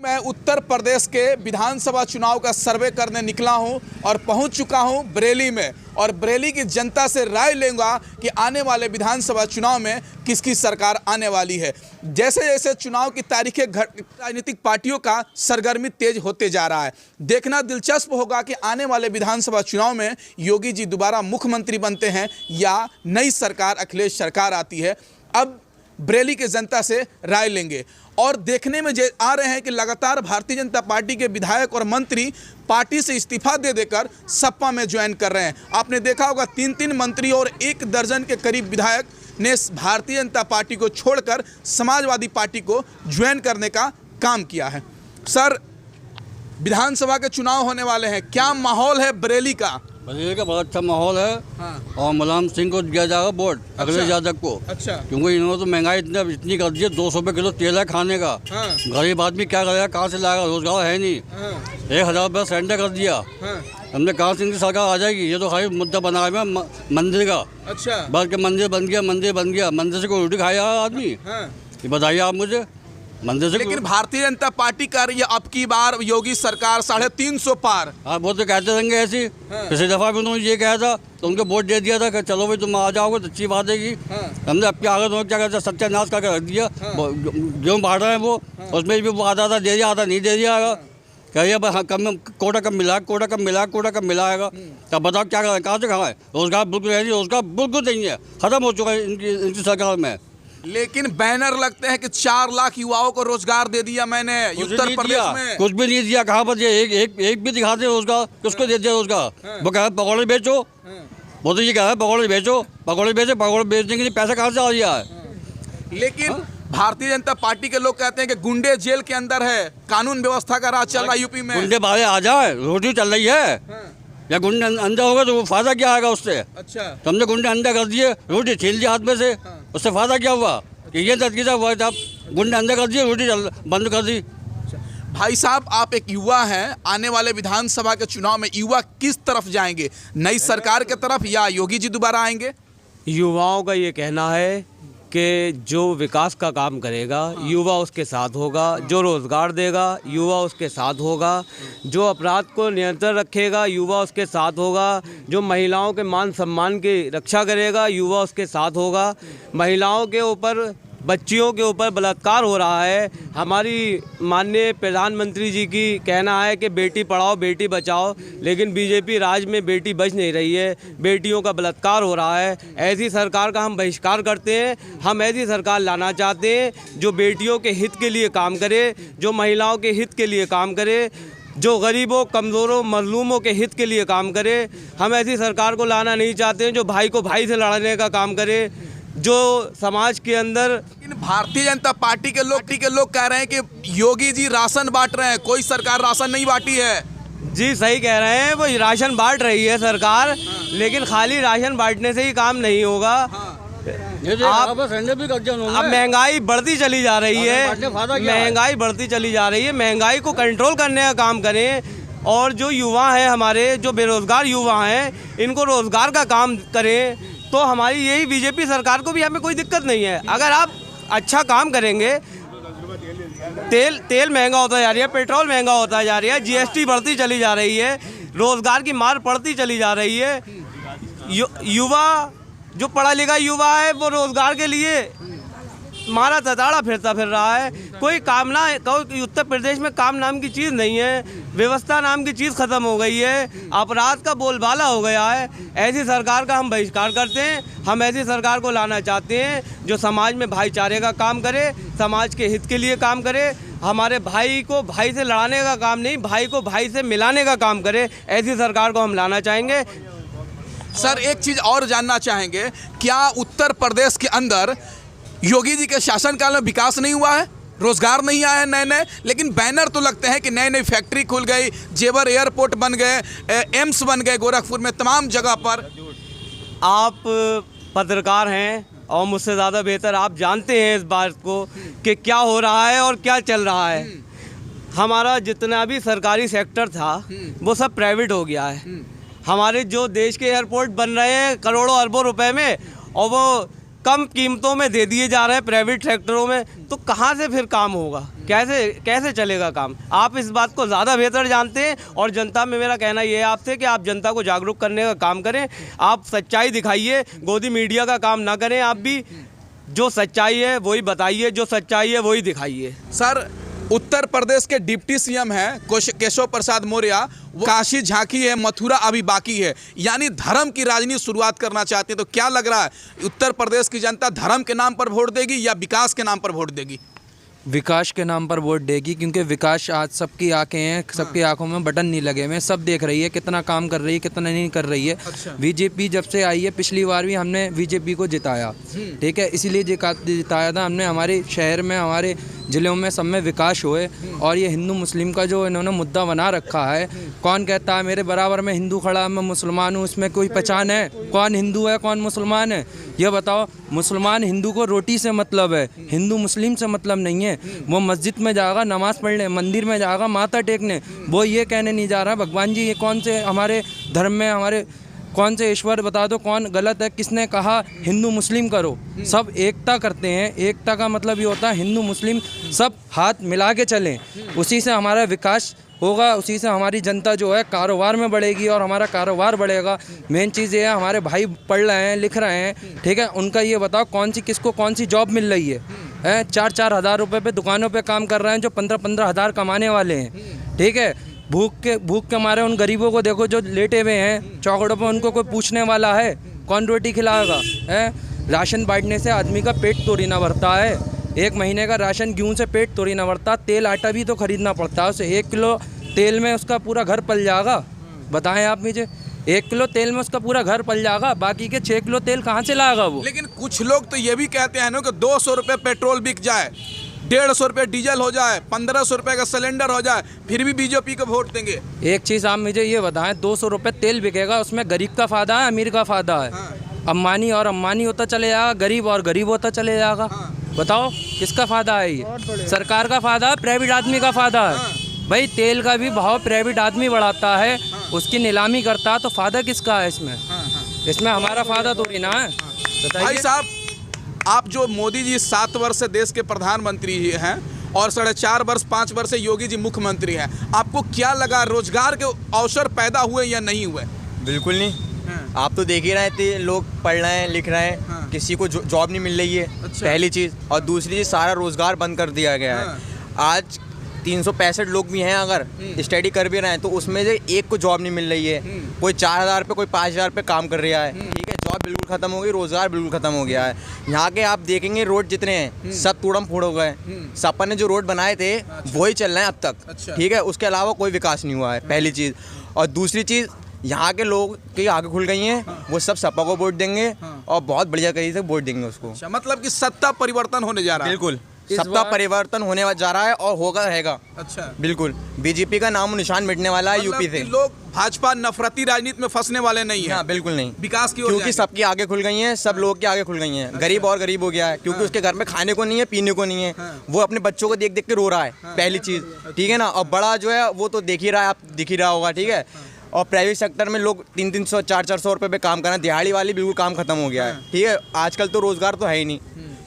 मैं उत्तर प्रदेश के विधानसभा चुनाव का सर्वे करने निकला हूं और पहुंच चुका हूं बरेली में और बरेली की जनता से राय लूंगा कि आने वाले विधानसभा चुनाव में किसकी सरकार आने वाली है। जैसे जैसे चुनाव की तारीखें राजनीतिक पार्टियों का सरगर्मी तेज होते जा रहा है। देखना दिलचस्प होगा कि आने वाले विधानसभा चुनाव में योगी जी दोबारा मुख्यमंत्री बनते हैं या नई सरकार अखिलेश सरकार आती है। अब बरेली के जनता से राय लेंगे और देखने में आ रहे हैं कि लगातार भारतीय जनता पार्टी के विधायक और मंत्री पार्टी से इस्तीफा दे देकर सपा में ज्वाइन कर रहे हैं। आपने देखा होगा 3-3 मंत्री और 1 दर्जन के करीब विधायक ने भारतीय जनता पार्टी को छोड़कर समाजवादी पार्टी को ज्वाइन करने का काम किया है। सर, विधानसभा के चुनाव होने वाले हैं, क्या माहौल है बरेली का? बरेली का बहुत अच्छा माहौल है। हाँ। और मुलायम सिंह को दिया जाएगा वोट, अखिलेश यादव को। अच्छा। क्योंकि इन्होंने तो महंगाई इतनी कर दी है, 200 रुपये किलो तेल है खाने का। हाँ। गरीब आदमी क्या करेगा, कहाँ से लाएगा, रोजगार है नहीं। हाँ। 1000 रुपये सिलेंडर कर दिया। हाँ। हमने कहाँ से इनकी सरकार आ जाएगी? ये तो खाली मुद्दा बना हुआ है मंदिर का। अच्छा। बल्कि मंदिर बन गया, मंदिर से कोई रोटी खाएगा आदमी? हाँ। ये बताइए आप मुझे, मंदिर से। लेकिन भारतीय जनता पार्टी का ये अब की बार योगी सरकार 350 पार। आप वो तो कहते रहेंगे ऐसी। हाँ। पिछली दफा भी उन्होंने ये कहा था तो उनको वोट दे दिया था कि चलो भाई तुम आ जाओगे तो अच्छी बात है कि। हाँ। हमने अब क्या आगे क्या कहते सत्यानाश करके रख दिया। हाँ। गेहूँ बांट रहे हैं वो। हाँ। उसमें भी वो आधा दे दिया, आधा नहीं दे दिया। कहिए भाई कम कोटा कम मिलाएगा। तब बताओ क्या करें, कहाँ से खाएं? रोजगार बिल्कुल है नहीं, रोजगार बिल्कुल नहीं है, खत्म हो चुका है इनकी सरकार में। लेकिन बैनर लगते हैं कि 4 लाख युवाओं को रोजगार दे दिया मैंने उत्तर प्रदेश में। कुछ भी नहीं दिया। कहाँ पर एक भी दिखा दे रोजगार, किसको दे दिया रोजगार? वो कह रहे पकौड़े बेचो। वो तो ये कह रहे पकौड़े बेचने के लिए पैसा कहाँ से आ रहा है? लेकिन भारतीय जनता पार्टी के लोग कहते हैं कि गुंडे जेल के अंदर है, कानून व्यवस्था का राज चल रहा है यूपी में। गुंडे बाहर आ जाए, रोटी चल रही है। या गुंडे अंदर होगा तो वो फायदा क्या आएगा उससे? अच्छा। तो हमने गुंडे अंदर कर दिए, रोटी छीन ली हाथ में से। उससे फायदा क्या हुआ? कि ये नतीजा हुआ था, गुंडे अंदर कर दिए, रोटी बंद कर दी। भाई साहब, आप एक युवा हैं, आने वाले विधानसभा के चुनाव में युवा किस तरफ जाएंगे? नई सरकार के तरफ या योगी जी दोबारा आएंगे? युवाओं का ये कहना है कि जो विकास का काम करेगा युवा उसके साथ होगा, जो रोज़गार देगा युवा उसके साथ होगा, जो अपराध को नियंत्रण रखेगा युवा उसके साथ होगा, जो महिलाओं के मान सम्मान की रक्षा करेगा युवा उसके साथ होगा। महिलाओं के ऊपर, बच्चियों के ऊपर बलात्कार हो रहा है। हमारी माननीय प्रधानमंत्री जी की कहना है कि बेटी पढ़ाओ बेटी बचाओ, लेकिन बीजेपी राज में बेटी बच नहीं रही है, बेटियों का बलात्कार हो रहा है। ऐसी सरकार का हम बहिष्कार करते हैं। हम ऐसी सरकार लाना चाहते हैं जो बेटियों के हित के लिए काम करे, जो महिलाओं के हित के लिए काम करे, जो गरीबों, कमज़ोरों, मजलूमों के हित के लिए काम करे। हम ऐसी सरकार को लाना नहीं चाहते हैं जो भाई को भाई से लड़ने का काम करे, जो समाज के अंदर। भारतीय जनता पार्टी के लोग कह रहे हैं कि योगी जी राशन बांट रहे हैं, कोई सरकार राशन नहीं बांटी है। जी सही कह रहे हैं, वो राशन बांट रही है सरकार। लेकिन खाली राशन बांटने से ही काम नहीं होगा। अब महंगाई बढ़ती चली जा रही है, महंगाई को कंट्रोल करने का काम करें। और जो युवा हैं हमारे, जो बेरोजगार युवा हैं, इनको रोजगार का काम करें तो हमारी यही बीजेपी सरकार को भी हमें कोई दिक्कत नहीं है। अगर आप अच्छा काम करेंगे, तेल महंगा होता जा रहा है, पेट्रोल महंगा होता जा रहा है, जीएसटी बढ़ती चली जा रही है, रोजगार की मार पड़ती चली जा रही है। युवा, जो पढ़ा लिखा युवा है, वो रोजगार के लिए मारा तताड़ा फिर रहा है। कोई उत्तर प्रदेश में काम नाम की चीज़ नहीं है, व्यवस्था नाम की चीज़ ख़त्म हो गई है, अपराध का बोलबाला हो गया है। ऐसी सरकार का हम बहिष्कार करते हैं। हम ऐसी सरकार को लाना चाहते हैं जो समाज में भाईचारे का काम करे, समाज के हित के लिए काम करे, हमारे भाई को भाई से लड़ाने का काम नहीं, भाई को भाई से मिलाने का काम करे। ऐसी सरकार को हम लाना चाहेंगे। सर, एक चीज़ और जानना चाहेंगे, क्या उत्तर प्रदेश के अंदर योगी जी के शासनकाल में विकास नहीं हुआ है? रोजगार नहीं आया है नए, लेकिन बैनर तो लगते हैं कि नई फैक्ट्री खुल गई, जेवर एयरपोर्ट बन गए, एम्स बन गए गोरखपुर में, तमाम जगह पर। आप पत्रकार हैं और मुझसे ज़्यादा बेहतर आप जानते हैं इस बात को कि क्या हो रहा है और क्या चल रहा है। हमारा जितना भी सरकारी सेक्टर था वो सब प्राइवेट हो गया है। हमारे जो देश के एयरपोर्ट बन रहे हैं करोड़ों अरबों रुपए में, और वो कम कीमतों में दे दिए जा रहे हैं प्राइवेट सेक्टरों में, तो कहाँ से फिर काम होगा, कैसे चलेगा काम? आप इस बात को ज़्यादा बेहतर जानते हैं। और जनता में मेरा कहना ये है आपसे कि आप जनता को जागरूक करने का काम करें, आप सच्चाई दिखाइए, गोदी मीडिया का काम ना करें। आप भी जो सच्चाई है वही बताइए, जो सच्चाई है वही दिखाइए। सर, उत्तर प्रदेश के डिप्टी सीएम हैं केशव प्रसाद मौर्य, काशी झांकी है, मथुरा अभी बाकी है, यानी धर्म की राजनीति शुरुआत करना चाहते हैं। तो क्या लग रहा है, उत्तर प्रदेश की जनता धर्म के नाम पर वोट देगी या विकास के नाम पर वोट देगी? विकास के नाम पर वोट देगी, क्योंकि विकास आज सबकी आंखें हैं, सबकी आंखों में बटन नहीं लगे हुए, सब देख रही है कितना काम कर रही है, कितना नहीं कर रही है। अच्छा। बीजेपी जब से आई है, पिछली बार भी हमने बीजेपी को जिताया, ठीक है, इसीलिए जिताया था हमने। हमारे शहर में, हमारे ज़िलों में, सब में विकास हुए। और ये हिंदू मुस्लिम का जो इन्होंने मुद्दा बना रखा है, कौन कहता है मेरे बराबर में हिंदू खड़ा, मैं मुसलमान हूँ, इसमें कोई पहचान है? कौन हिंदू है, कौन मुसलमान है, ये बताओ। मुसलमान हिंदू को रोटी से मतलब है, हिंदू मुस्लिम से मतलब नहीं है। वो मस्जिद में जाएगा नमाज़ पढ़ने, मंदिर में जाएगा माथा टेकने, वो ये कहने नहीं जा रहा भगवान जी ये कौन से हमारे धर्म में, हमारे कौन से ईश्वर बता दो कौन गलत है, किसने कहा हिंदू मुस्लिम करो? सब एकता करते हैं। एकता का मतलब ये होता है हिंदू मुस्लिम सब हाथ मिला के चलें, उसी से हमारा विकास होगा, उसी से हमारी जनता जो है कारोबार में बढ़ेगी और हमारा कारोबार बढ़ेगा। मेन चीज़ ये है, हमारे भाई पढ़ रहे हैं, लिख रहे हैं, ठीक है, उनका ये बताओ किसको कौन सी जॉब मिल रही है? 4-4 हज़ार रुपये पे दुकानों पे काम कर रहे हैं, जो 15-15 हज़ार कमाने वाले हैं, ठीक है। भूख के मारे उन गरीबों को देखो जो लेटे हुए हैं चौकड़ों पर, उनको कोई पूछने वाला है? कौन रोटी खिलाएगा? राशन बांटने से आदमी का पेट थोड़ी ना भरता है, 1 महीने का राशन गेहूँ से पेट थोड़ी ना भरता, तेल आटा भी तो खरीदना पड़ता है। उसे 1 किलो तेल में उसका पूरा घर पल जाएगा? बताएं आप मुझे, 1 किलो तेल में उसका पूरा घर पल जाएगा, बाकी के 6 किलो तेल कहाँ से लाएगा वो? लेकिन कुछ लोग तो ये भी कहते हैं ना कि 200 रुपये पेट्रोल बिक जाए, 150 रुपये डीजल हो जाए, 1500 रुपये का सिलेंडर हो जाए, फिर भी बीजेपी को वोट देंगे। एक चीज़ आप मुझे ये बताएं, 200 रुपये तेल बिकेगा, उसमें गरीब का फ़ायदा है, अमीर का फ़ायदा है? अंबानी और अंबानी होता चले जाएगा, गरीब और गरीब होता चले जाएगा। बताओ किसका फ़ायदा है ये? सरकार का फ़ायदा है, प्राइवेट आदमी का फ़ायदा है? भाई तेल का भी भाव प्राइवेट आदमी बढ़ाता है, उसकी नीलामी करता है, तो फ़ायदा किसका है इसमें? इसमें हमारा फ़ायदा थोड़ी ना है। भाई साहब, आप जो मोदी जी 7 वर्ष से देश के प्रधानमंत्री हैं और 4.5 वर्ष 5 वर्ष से योगी जी मुख्यमंत्री हैं, आपको क्या लगा, रोजगार के अवसर पैदा हुए या नहीं हुए? बिल्कुल नहीं। आप तो देख ही रहे थे, लोग पढ़ रहे हैं, लिख रहे हैं, किसी को जॉब नहीं मिल रही है। अच्छा। पहली चीज़, और दूसरी चीज़ सारा रोजगार बंद कर दिया गया है। आज 365 लोग भी हैं, अगर स्टडी कर भी रहे हैं तो उसमें से एक को जॉब नहीं मिल रही है। कोई 4000 पे, कोई 5000 पे काम कर रहा है, ठीक है। जॉब बिल्कुल ख़त्म हो गई, रोज़गार बिल्कुल ख़त्म हो गया है। यहाँ के आप देखेंगे रोड जितने हैं सब तोड़म फोड़ हो गए। सपा ने जो रोड बनाए थे वही चल रहे हैं अब तक, अच्छा। ठीक है। उसके अलावा कोई विकास नहीं हुआ है, पहली चीज़। और दूसरी चीज़, यहाँ के लोग की आगे खुल गई हैं, वो सब सपा को वोट देंगे और बहुत बढ़िया तरीके से वोट देंगे उसको। अच्छा, मतलब कि सत्ता परिवर्तन होने जा रहा है। बिल्कुल सत्ता परिवर्तन होने जा रहा है और होगा रहेगा। अच्छा, बिल्कुल बीजेपी का नाम निशान मिटने वाला है मतलब यूपी से। कि लोग भाजपा नफरती राजनीति में फंसने वाले नहीं है। हाँ, बिल्कुल नहीं। विकास की ओर क्योंकि जाएंगे। सबकी आगे खुल गई हैं, सब लोग के आगे खुल गई हैं। गरीब और गरीब हो गया है, क्योंकि उसके घर में खाने को नहीं है, पीने को नहीं है। वो अपने बच्चों को देख देख के रो रहा है, पहली चीज़, ठीक है ना। और बड़ा जो है वो तो देख ही रहा है, आप दिख ही रहा होगा, ठीक है। और प्राइवेट सेक्टर में लोग 300-300 400-400 रुपये पे काम कर रहे हैं। दिहाड़ी वाली बिल्कुल काम खत्म हो गया है, ठीक है। आजकल तो रोज़गार तो है ही नहीं,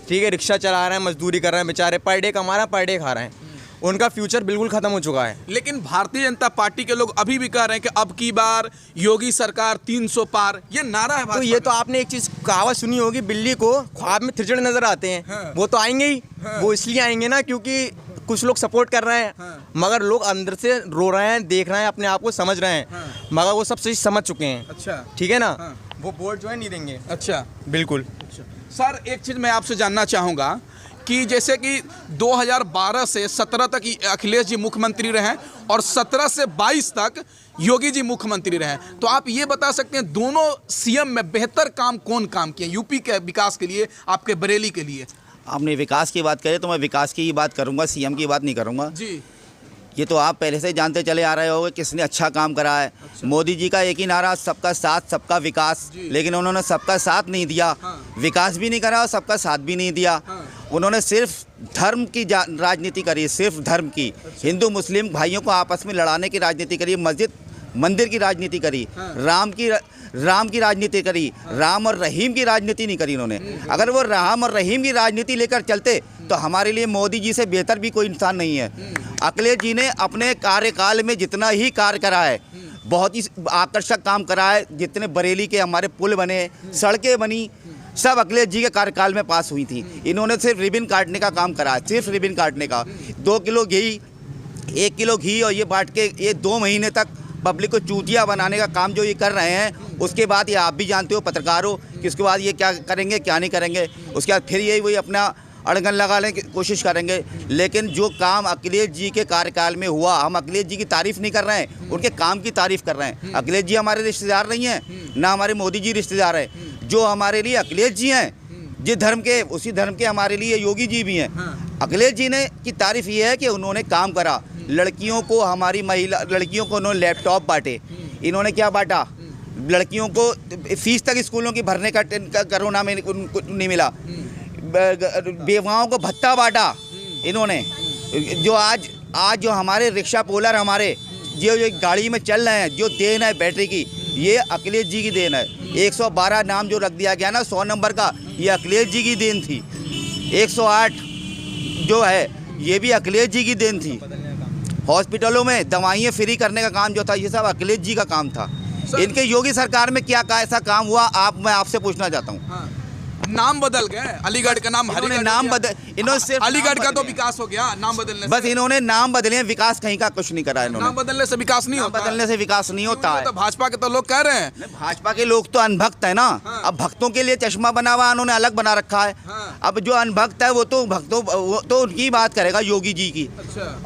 ठीक है। रिक्शा चला रहे हैं, मजदूरी कर रहे हैं बेचारे, पर डे कमा रहे हैं, पर डे खा रहे हैं। उनका फ्यूचर बिल्कुल खत्म हो चुका है। लेकिन भारतीय जनता पार्टी के लोग अभी भी कह रहे हैं कि अब की बार योगी सरकार 300 पार, ये नारा है तो भाजपा ये तो का। आपने एक चीज़ कहावत सुनी होगी, बिल्ली को ख्वाब में थिरचड़े नजर आते हैं। वो तो आएंगे ही, वो इसलिए आएंगे ना क्योंकि कुछ लोग सपोर्ट कर रहे हैं, मगर लोग अंदर से रो रहे हैं, देख रहे हैं, अपने आप को समझ रहे हैं, मगर वो सब चीज़ समझ चुके हैं। अच्छा, ठीक है ना। वो वोट जो है नहीं देंगे। अच्छा, बिल्कुल। सर एक चीज़ मैं आपसे जानना चाहूँगा कि जैसे कि 2012 से 17 तक अखिलेश जी मुख्यमंत्री रहे और 17 से 22 तक योगी जी मुख्यमंत्री रहे, तो आप ये बता सकते हैं दोनों सीएम में बेहतर काम कौन काम किया यूपी के विकास के लिए, आपके बरेली के लिए? आपने विकास की बात करें तो मैं विकास की ही बात करूंगा, सीएम की बात नहीं करूंगा जी। ये तो आप पहले से ही जानते चले आ रहे होंगे किसने अच्छा काम करा है। अच्छा। मोदी जी का एक ही नारा, सबका साथ सबका विकास, लेकिन उन्होंने सबका साथ नहीं दिया। विकास भी नहीं करा और सबका साथ भी नहीं दिया। उन्होंने सिर्फ धर्म की राजनीति करी, सिर्फ धर्म की। हिंदू मुस्लिम भाइयों को आपस में लड़ाने की राजनीति करी, मस्जिद मंदिर की राजनीति करी, राम की राजनीति करी, राम और रहीम की राजनीति नहीं करी इन्होंने। अगर वो राम और रहीम की राजनीति लेकर चलते तो हमारे लिए मोदी जी से बेहतर भी कोई इंसान नहीं है। अखिलेश जी ने अपने कार्यकाल में जितना ही कार्य करा है, बहुत ही आकर्षक काम करा है। जितने बरेली के हमारे पुल बने, सड़कें बनी, सब अखिलेश जी के कार्यकाल में पास हुई थी। इन्होंने सिर्फ रिबन काटने का काम करा है, सिर्फ रिबन काटने का। 2 किलो घी, 1 किलो घी और ये बांट के ये 2 महीने तक पब्लिक को चूतिया बनाने का काम जो ये कर रहे हैं। उसके बाद ये आप भी जानते हो पत्रकार हो कि उसके बाद ये क्या करेंगे क्या नहीं करेंगे। उसके बाद फिर यही वही अपना अड़गन लगाने की कोशिश करेंगे। लेकिन जो काम अखिलेश जी के कार्यकाल में हुआ, हम अखिलेश जी की तारीफ़ नहीं कर रहे हैं, उनके काम की तारीफ़ कर रहे हैं। अखिलेश जी हमारे रिश्तेदार नहीं हैं, ना हमारे मोदी जी रिश्तेदार हैं। जो हमारे लिए अखिलेश जी हैं, जिस धर्म के उसी धर्म के हमारे लिए योगी जी भी हैं। अखिलेश जी ने की तारीफ़ ये है कि उन्होंने काम करा। लड़कियों को, हमारी महिला लड़कियों को उन्होंने लैपटॉप बांटे। इन्होंने क्या बांटा? लड़कियों को फीस तक स्कूलों की भरने का कोरोना में उनको नहीं मिला। बेवाओं को भत्ता बांटा इन्होंने। जो आज जो हमारे रिक्शा पोलर हमारे जो गाड़ी में चल रहे हैं, जो देन है बैटरी की, ये अखिलेश जी की देन है। 112 नाम जो रख दिया गया ना 100 नंबर का, ये अखिलेश जी की देन थी। 108 जो है ये भी अखिलेश जी की देन थी। हॉस्पिटलों में दवाइयाँ फ्री करने का काम जो था, ये सब अखिलेश जी का काम था। इनके योगी सरकार में क्या ऐसा काम हुआ, मैं आपसे पूछना चाहता हूँ। नाम बदल गए, अलीगढ़ का नाम इन्होंने नाम बदल, इन्होंने सिर्फ अलीगढ़ का तो विकास हो गया नाम बदलने बस से। इन्होंने नाम बदले, विकास कहीं का कुछ नहीं करा इन्होंने। नाम बदलने से विकास नहीं होता। बदलने से विकास नहीं होता है। तो भाजपा के तो लोग कह रहे हैं। भाजपा के लोग तो अनभक्त है ना। अब भक्तों के लिए चश्मा बना हुआ उन्होंने अलग बना रखा है। अब जो अनभक्त है वो तो उनकी बात करेगा, योगी जी की।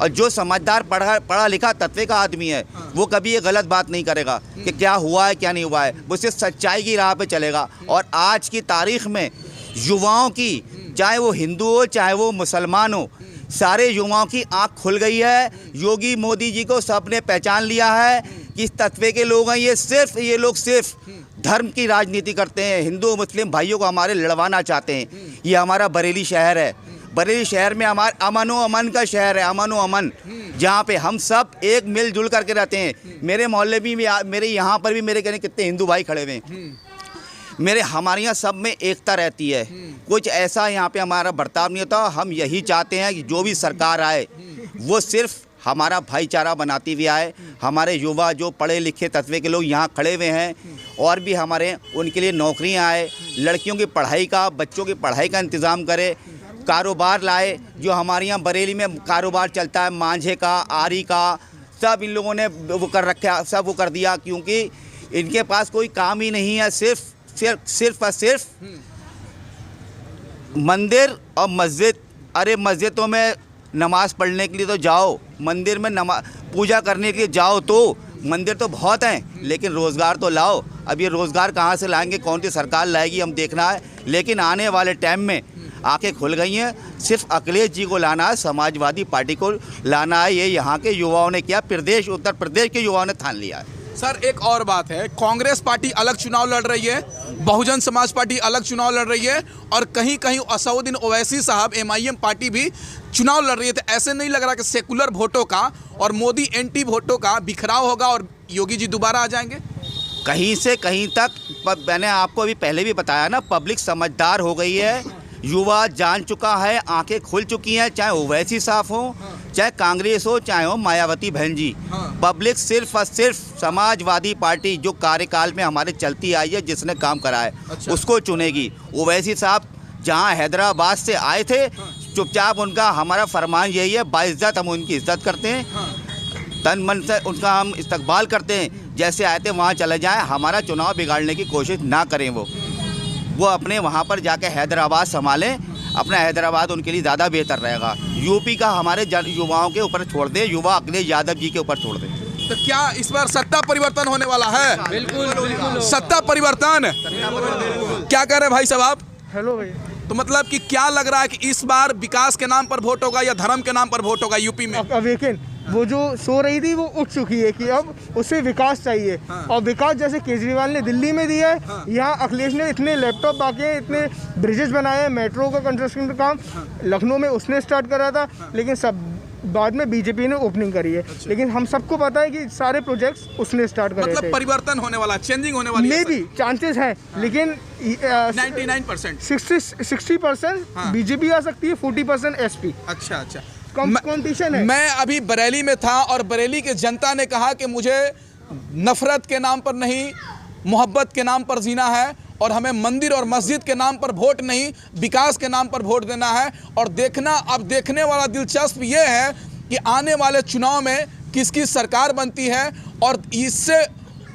और जो समझदार पढ़ा लिखा तत्व का आदमी है, वो कभी ये गलत बात नहीं करेगा कि क्या हुआ है क्या नहीं हुआ है। वो सिर्फ सच्चाई की राह पे चलेगा। और आज की तारीख में युवाओं की, चाहे वो हिंदू हो चाहे वो मुसलमान हो, सारे युवाओं की आंख खुल गई है। योगी मोदी जी को सबने पहचान लिया है कि इस तत्व के लोग हैं। ये लोग सिर्फ धर्म की राजनीति करते हैं। हिंदू मुस्लिम भाइयों को हमारे लड़वाना चाहते हैं। ये हमारा बरेली शहर है। बरेली शहर में हमारा अमन का शहर है, अमन, जहाँ पे हम सब एक मिलजुल करके रहते हैं। मेरे मोहल्ले भी, मेरे यहाँ पर भी मेरे कहने कितने हिंदू भाई खड़े हुए हैं। हमारे यहाँ सब में एकता रहती है। कुछ ऐसा यहाँ पे हमारा बर्ताव नहीं होता। हम यही चाहते हैं कि जो भी सरकार आए वो सिर्फ हमारा भाईचारा बनाती हुई आए। हमारे युवा जो पढ़े लिखे तत्व के लोग यहाँ खड़े हुए हैं, और भी हमारे उनके लिए नौकरियाँ आए, लड़कियों की पढ़ाई का, बच्चों की पढ़ाई का इंतज़ाम करे, कारोबार लाए। जो हमारे यहाँ बरेली में कारोबार चलता है मांझे का, आरी का, सब इन लोगों ने वो कर रखा, सब वो कर दिया। क्योंकि इनके पास कोई काम ही नहीं है। सिर्फ मंदिर और मस्जिद। अरे मस्जिदों में नमाज़ पढ़ने के लिए तो जाओ, मंदिर में पूजा करने के लिए जाओ। तो मंदिर तो बहुत हैं, लेकिन रोज़गार तो लाओ। अब ये रोज़गार कहाँ से लाएंगे, कौन सी सरकार लाएगी, हम देखना है। लेकिन आने वाले टाइम में आंखें खुल गई हैं। सिर्फ अखिलेश जी को लाना है, समाजवादी पार्टी को लाना है। ये यहाँ के युवाओं ने किया, उत्तर प्रदेश के युवाओं ने ठान लिया है। सर एक और बात है, कांग्रेस पार्टी अलग चुनाव लड़ रही है, बहुजन समाज पार्टी अलग चुनाव लड़ रही है, और कहीं कहीं असउद्दीन ओवैसी साहब MIM पार्टी भी चुनाव लड़ रही है। तो ऐसे नहीं लग रहा कि सेकुलर वोटों का और मोदी एंटी वोटों का बिखराव होगा और योगी जी दोबारा आ जाएंगे? कहीं से कहीं तक मैंने आपको अभी पहले भी बताया ना, पब्लिक समझदार हो गई है, युवा जान चुका है, आंखें खुल चुकी हैं। चाहे ओवैसी साहब हो, चाहे कांग्रेस हो, चाहे हो मायावती बहन जी। पब्लिक सिर्फ और सिर्फ समाजवादी पार्टी जो कार्यकाल में हमारे चलती आई है, जिसने काम करा है, उसको चुनेगी। ओवैसी साहब जहां हैदराबाद से आए थे, चुपचाप उनका हमारा फरमान यही है, बाइज्जत हम उनकी इज्जत करते हैं, तन मन से उनका हम इस्तकबाल करते हैं। जैसे आए थे वहाँ चले जाएँ, हमारा चुनाव बिगाड़ने की कोशिश ना करें। वो अपने वहाँ पर जाके हैदराबाद संभालें। अपना हैदराबाद उनके लिए ज़्यादा बेहतर रहेगा। यूपी का हमारे युवाओं के ऊपर छोड़ दें, युवा अखिलेश यादव जी के ऊपर छोड़ दें। तो क्या इस बार सत्ता परिवर्तन होने वाला है? बिल्कुल सत्ता परिवर्तन। क्या कह रहे भाई साहब आप? हेलो भाई। तो मतलब कि क्या लग रहा है कि इस बार विकास के नाम पर वोट होगा या धर्म के नाम पर वोट होगा यूपी में? लेकिन वो जो सो रही थी वो उठ चुकी है कि अब उसे विकास चाहिए। और विकास जैसे केजरीवाल ने दिल्ली में दिया है, यहाँ अखिलेश ने इतने लैपटॉप बाकी हैं, इतने ब्रिजेस बनाए हैं, मेट्रो का कंस्ट्रक्शन का काम लखनऊ में उसने स्टार्ट करा था, लेकिन सब बाद में बीजेपी ने ओपनिंग करी है। लेकिन हम सबको पता है कि सारे प्रोजेक्ट्स उसने स्टार्ट करे मतलब थे। परिवर्तन होने वाला, चेंजिंग होने वाली मे भी चांसेस हैं, लेकिन 99%। 60% बीजेपी आ सकती है, 40% एसपी। अच्छा अच्छा, कंपटीशन है। मैं अभी बरेली में था और बरेली के जनता ने कहा कि मुझे नफरत के नाम पर नहीं, मोहब्बत के नाम पर जीना है और हमें मंदिर और मस्जिद के नाम पर वोट नहीं, विकास के नाम पर वोट देना है। और देखना, अब देखने वाला दिलचस्प ये है कि आने वाले चुनाव में किसकी सरकार बनती है और इससे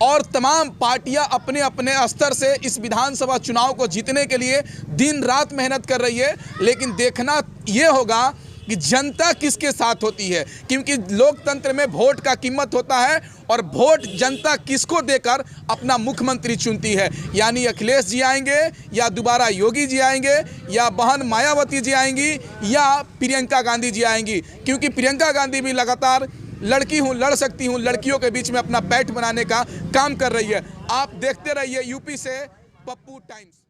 और तमाम पार्टियां अपने अपने स्तर से इस विधानसभा चुनाव को जीतने के लिए दिन रात मेहनत कर रही है। लेकिन देखना ये होगा कि जनता किसके साथ होती है, क्योंकि लोकतंत्र में वोट का कीमत होता है और वोट जनता किसको देकर अपना मुख्यमंत्री चुनती है। यानी अखिलेश जी आएंगे या दोबारा योगी जी आएंगे या बहन मायावती जी आएंगी या प्रियंका गांधी जी आएंगी, क्योंकि प्रियंका गांधी भी लगातार लड़की हूँ, लड़ सकती हूँ, लड़कियों के बीच में अपना पैठ बनाने का काम कर रही है। आप देखते रहिए यूपी से पप्पू टाइम्स।